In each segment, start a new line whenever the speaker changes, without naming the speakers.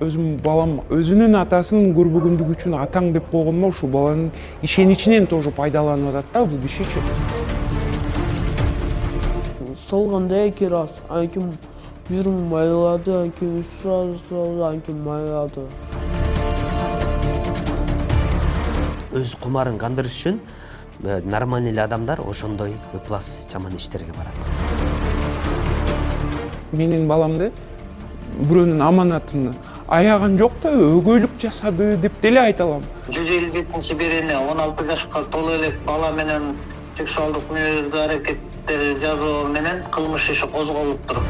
өзім балам өзінің атасының көрбөгөндүгү үчүн атаң деп койгонмо ушу баланын ишеничинен тоже пайдаланып атат да бул кишичи.
Салганда эки раз, анкин бирин майлады, анкин 3 раз салды, анкин майлады.
Өз кумарын кандырыш үчүн нормальный эле адамдар ошондой ыплас жаман иштерге барат.
Менин баламды бирөөнүн аманатын аяган жок да өгөйлүк жасады деп деле айта алам.
157-берене 16 жашка толо элек бала менен сексуалдык мүнөздүү аракеттер жазуу менен кылмыш иши козголуптур.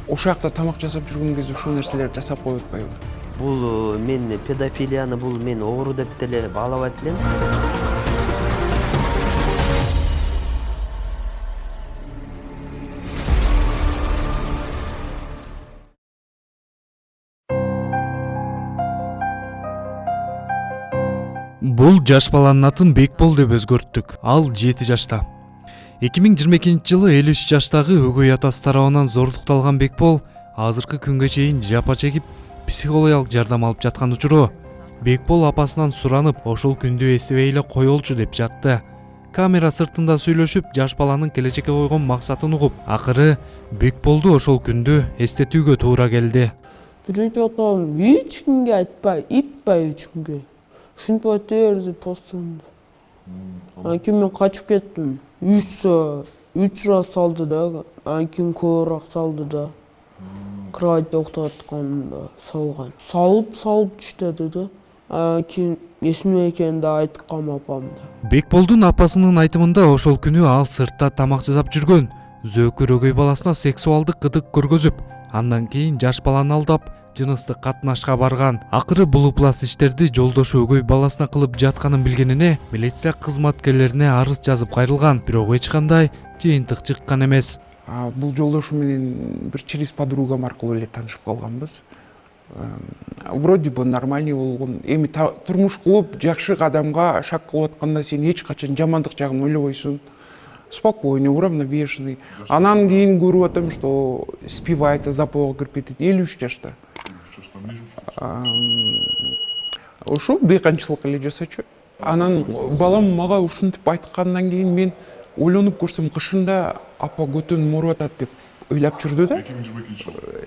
Ошол жакта тамак жасап жүргөн кезде ушул нерселерди жасап коюп атпайбы?
Бул мен педофилияны бул мен оору деп деле баалабайт элем.
Бул жаш баланын атын Бекбол деп өзгөрттүк. Ал 7 жашта. 2022-жылы 53 жаштагы өгөй атасы тарабынан зордукталган Бекбол азыркы күнгө чейин жапа чегип, психологиялык жардам алып жаткан учуру. Бекбол апасынан суранып, ошол күндү эстебей эле коелчу деп жатты. Камера сыртында сүйлөшүп, жаш баланын келечекке койгон максатын угуп, акыры Бекболду ошол күндү эстетүүгө туура келди.
Биринчи отогум эч кимге айтпай, итпай эч кимге. Ушинтип айта постумду. Анкин мен качып кеттим. 3 раз салды да, анкин көбүрөөк салды да. Кровать токтотканда салган. Салып иштеди да. Анкин эсме экенин да айткам апамда.
Бекболдун апасынын айтымында ошол күнү ал сыртта тамак жасап жүргөн. Зөөкүр өгөй баласына сексуалдык кыдык көргөзүп, андан кийин жаш баланы алдап, жыныстык катнашка барган. Акыры бул уплас иштерди жолдошу өгөй баласына кылып жатканын билгенине милиция кызматкерлерине арыз жазып кайрылган, бирок эч кандай жыйынтык чыккан эмес.
Бул жолдошу менен бир через подругам аркылуу эле таанышып калганбыз. Вроде бы нормальный болгон. Эми турмуш кылып жакшы адамга шак кылып атканда сен эч качан жамандык жагын ойлобойсуң. Спокойный, уравновешенный. Анан кийин көрүп атам, что спивается, запойго кирип кетет. 53 жашта. Ошо дыйканчылык эле жасачу. Анан балам мага ушинтип айткандан кийин мен ойлонуп көрсөм, кышында апа көтөн муруп атат деп ойлоп жүрдү да.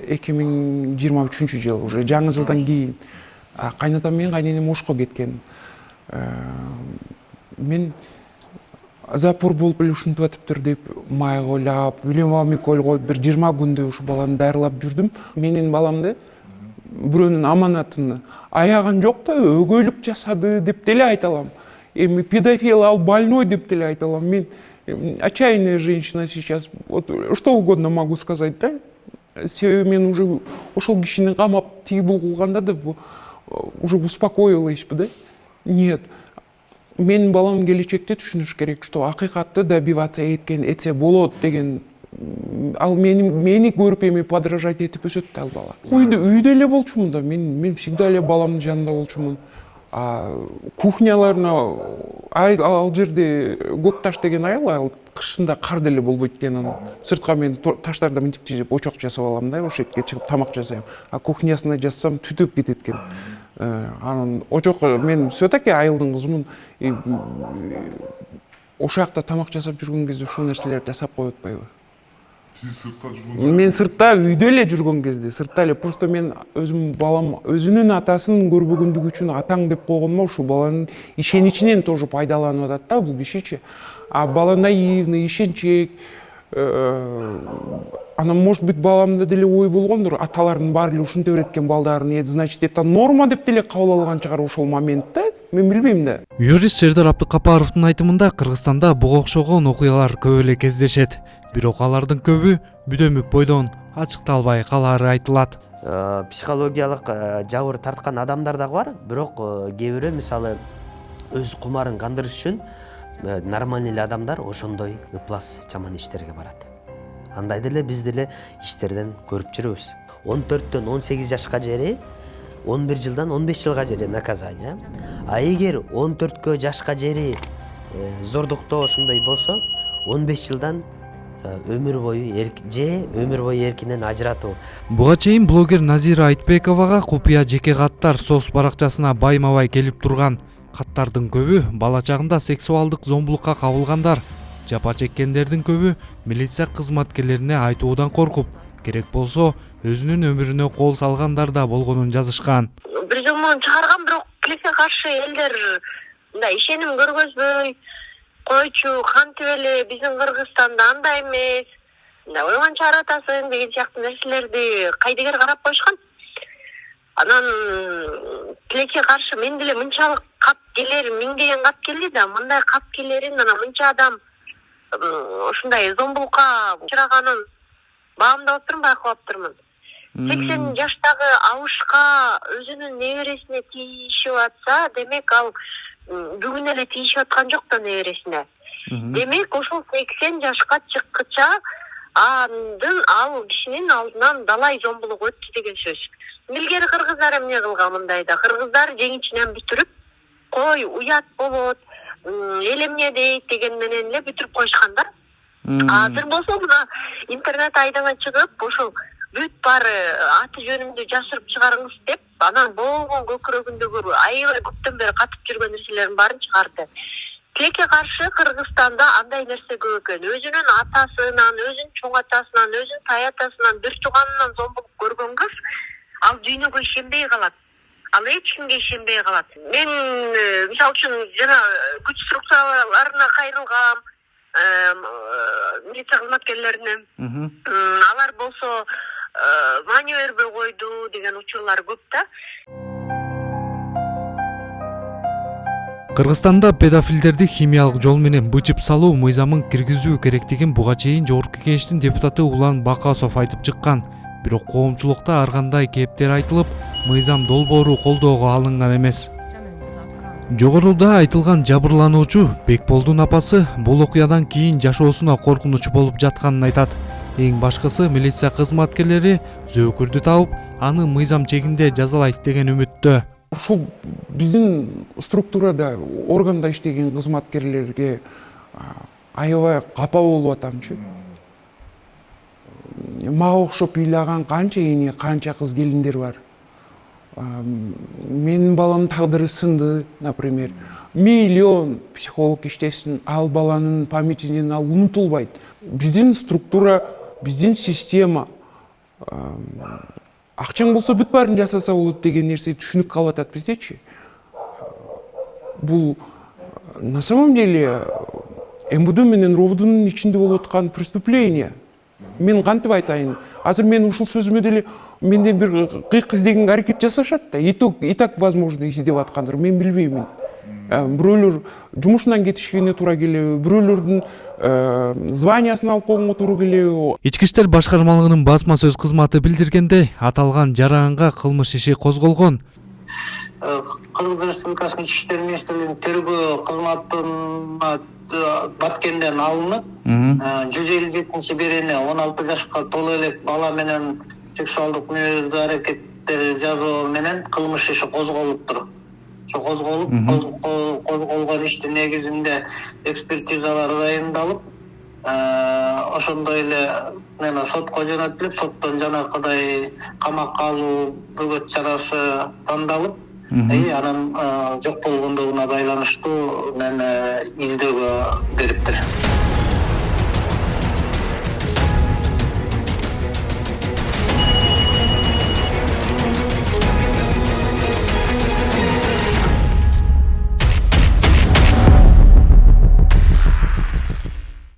2023-жылы уже жаңы жылдан кийин кайнатам менен кайненем ошко кеткен. Мен запор болуп эле ушинтип атыптыр деп майга ойлоп, вилемамиколь коюп бир 20 күндө ушу баланы дайырлап жүрдүм. Менин баламды бирөөнүн аманатын аяган жок да өгөйлүк жасады деп деле айта алам. Эми педофил, ал больной деп деле айта алам. Мен отчаянная женщина сейчас. Вот что угодно могу сказать, да? Мен уже ошол кишини камап тигибул кылганда да уже успокоилась бы, да? Нет. Менин балам келечекте түшүнүш керек, что акыйкатты добиваться этсе болот деген. Ал мени көрүп эми подражать этип өсөт да ал бала. Үйдө эле болчумун да, мен всегда эле баламдын жанында болчумун. Кухняларына ал жерде көк таш деген аял, кышында кар деле болбойт экен. Анан сыртка мен таштарды мынтип чыжып очок жасап алам да, ошол жерге чыгып тамак жасайм. Кухнясына жазсам түтүп кетет экен. Анан очок мен все-таки айылдын кызымын. Ошол жакта тамак жасап жүргөн кезде ушул нерселерди жасап коюп атпайбы?
Сиз сыртта жүргөндө?
Мен сыртта үйдө эле жүргөн кезде, сыртта эле. Просто мен өзүм балам өзүнүн атасын көрбөгөндүгү үчүн атаң деп койгонмо ушул баланын ишеничинен тоже пайдаланып атат да бул кишичи. Бала наивный, ишенчек. Анан может быть баламда деле ой болгондур, аталардын баары эле ушинте береткен балдарын, значит это норма деп деле кабыл алган чыгар ошол моментте. Мен билбейм да.
Юрист Шердар Абдыкапаровдун айтымында Кыргызстанда буга окшогон окуялар көп эле кездешет. Бирок алардын көбү бүдөмүк бойдон ачыкталбай калары айтылат.
Психологиялык жабыр тарткан адамдар дагы бар, бирок кээ бирөө мисалы өз кумарын кандырыш үчүн нормальный эле адамдар ошондой ыплас жаман иштерге барат. Андай деле биз деле иштерден көрүп жүрөбүз. 14-төн 18 жашка жери 11 жылдан 15 жылга жери наказание. Эгер 14 жашка жери зордуктоо ошондой болсо 15 жылдан өмүр бою өмүр бою эркинен ажыратуу.
Буга чейин блогер Назира Айтбековага купуя жеке каттар соц баракчасына байма-бай келип турган. Каттардын көбү бала чагында сексуалдык зомбулукка кабылгандар, жапа чеккендердин көбү милиция кызматкерлерине айтуудан коркуп, керек болсо өзүнүн өмүрүнө кол салгандар да болгонун жазышкан.
Бир жомон чыгарган, бирок тилекке каршы элдер мындай ишеним көргөзбөй койчу, кантип эле биздин Кыргызстанда андай эмес, мындай ойгон чыгаратасың деген сыяктуу нерселерди кайдыгер карап коюшкан. Анан тилекке каршы мен деле мынчалык кат келер, миңдеген кат келди да, мындай кат келерин анан мынча адам ушундай зомбулукка учраганын баамдап отурмун, байкап отурмун. 80 жаштагы абышка өзүнүн небересине тийишип атса, демек ал бүгүн эле тийишип аткан жок да небересине. Демек ошол 80 жашка чыккыча ал кишинин алдынан далай зомбулук өттү деген сөз. Илгери кыргыздар эмне кылган мындайда? Кыргыздар жеңичинен бүтүрүп, кой уят болот, эл эмне дейт деген менен эле бүтүрүп койушкан да. Азыр болсо мына интернет айдыңа чыгып, ошол бүт баары аты жөнүмдү жашырып чыгарыңыз деп, анан болгон көкүрөгүндөгү аябай көптөн бери катып жүргөн нерселердин баарын чыгарды. Тилекке каршы Кыргызстанда андай нерсе көп экен. Өзүнүн атасынан, өзүнүн чоң атасынан, өзүнүн тай атасынан, бир тууганынан зомбулук көргөн кыз ал дүйнөгө ишенбей калат. Ал эч кимге ишенбей калат. Мен мисалы үчүн жана күч структураларына кайрылгам, милиция кызматкерлерине. Алар болсо маани бербей койду деген учурлар көп да.
Кыргызстанда педофилдерди химиялык жол менен бычып салуу мыйзамын киргизүү керектигин буга чейин Жогорку Кеңештин депутаты Улан Бакасов айтып чыккан. Бирок коомчулукта ар кандай кептер айтылып, мыйзам долбоору колдоого алынган эмес. Жогоруда айтылган жабырлануучу Бекболдун апасы бул окуядан кийин жашоосуна коркунуч болуп жатканын айтат. Эң башкысы милиция кызматкерлери зөөкүрдү табып, аны мыйзам чегинде жазалайт деген үмүттө.
Ушул биздин структурада, органда иштеген кызматкерлерге аябай капа болуп атамчы. Мага окшоп ыйлаган канча эне, канча кыз келиндер бар. Менин баламдын тагдыры сынды, например. Миллион психолог иштесин, ал баланын памятинен ал унутулбайт. Биздин структура, биздин система акчаң болсо бүт баарын жасаса болот деген нерсе түшүнүк калып атат биздечи. Бул на самом деле МВД менен РОВДун ичинде болуп аткан преступление. Мен кантип айтайын? Азыр мен ушул сөзүмө деле менден бир кыйк издеген аракет жасашат да. И так возможно издеп аткандыр, мен билбеймин. Бирөөлөр жумушунан кетишкене туура келеби, бирөөлөрдүн званиясын алып койгонго туура келеби.
Ички иштер башкармалыгынын басма сөз кызматы билдиргендей, аталган жараганга кылмыш иши козголгон.
Кыргыз Республикасынын Ички иштер министрлигинин тергөө кызматына баткенден алынып, 157-берене 16 жашка толо элек бала менен сексуалдык мүнөздүү аракеттер жазуу менен кылмыш иши козголуптур. Козголгон иштин негизинде экспертизалар дайындалып, ошондой эле сотко жөнөтүлүп, соттон жанакыдай камакка алуу бөгөт чарасы тандалып, анан жок болгондугуна байланыштуу издөөгө бериптир.